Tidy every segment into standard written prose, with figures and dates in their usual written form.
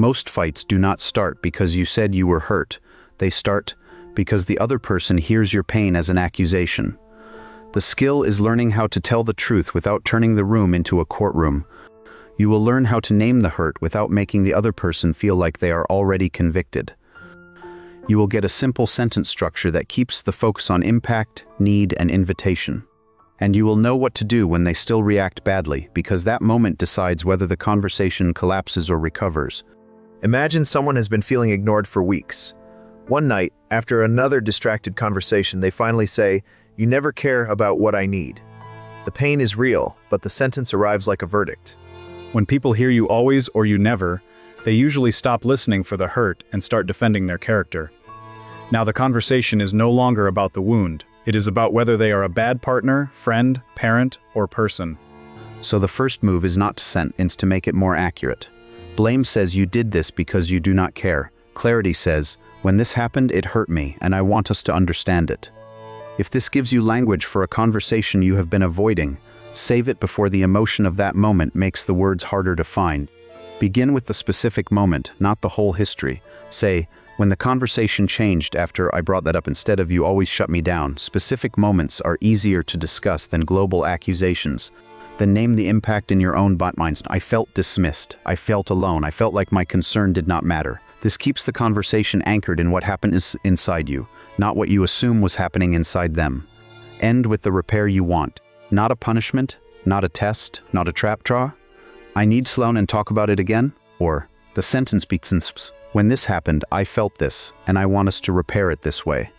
Most fights do not start because you said you were hurt. They start because the other person hears your pain as an accusation. The skill is learning how to tell the truth without turning the room into a courtroom. You will learn how to name the hurt without making the other person feel like they are already convicted. You will get a simple sentence structure that keeps the focus on impact, need, and invitation. And you will know what to do when they still react badly, because that moment decides whether the conversation collapses or recovers. Imagine someone has been feeling ignored for weeks. One night, after another distracted conversation, they finally say, "You never care about what I need." The pain is real, but the sentence arrives like a verdict. When people hear you always or you never, they usually stop listening for the hurt and start defending their character. Now the conversation is no longer about the wound. It is about whether they are a bad partner, friend, parent, or person. So the first move is not to sentence to make it more accurate. Blame says you did this because you do not care. Clarity says, when this happened, it hurt me, and I want us to understand it. If this gives you language for a conversation you have been avoiding, save it before the emotion of that moment makes the words harder to find. Begin with the specific moment, not the whole history. Say, when the conversation changed after I brought that up instead of you always shut me down. Specific moments are easier to discuss than global accusations. Then name the impact in your own mind. I felt dismissed. I felt alone. I felt like my concern did not matter. This keeps the conversation anchored in what happened inside you, not what you assume was happening inside them. End with the repair you want. Not a punishment, not a test, not a trap draw. I need Sloan and talk about it again? Or, the sentence begins, when this happened, I felt this, and I want us to repair it this way.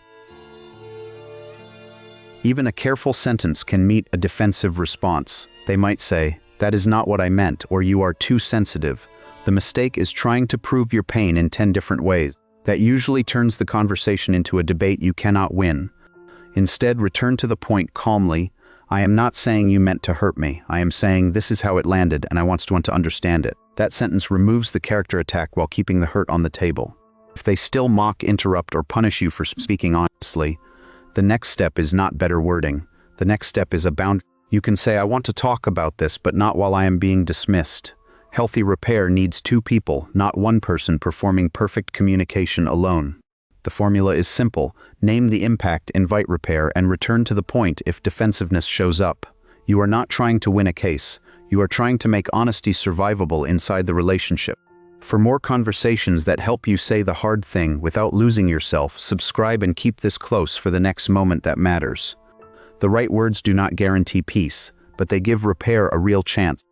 Even a careful sentence can meet a defensive response. They might say, that is not what I meant, or you are too sensitive. The mistake is trying to prove your pain in 10 different ways. That usually turns the conversation into a debate you cannot win. Instead, return to the point calmly. I am not saying you meant to hurt me. I am saying this is how it landed and I want to understand it. That sentence removes the character attack while keeping the hurt on the table. If they still mock, interrupt, or punish you for speaking honestly, the next step is not better wording. The next step is a boundary. You can say, I want to talk about this, but not while I am being dismissed. Healthy repair needs two people, not one person performing perfect communication alone. The formula is simple. Name the impact, invite repair, and return to the point if defensiveness shows up. You are not trying to win a case. You are trying to make honesty survivable inside the relationship. For more conversations that help you say the hard thing without losing yourself, subscribe and keep this close for the next moment that matters. The right words do not guarantee peace, but they give repair a real chance.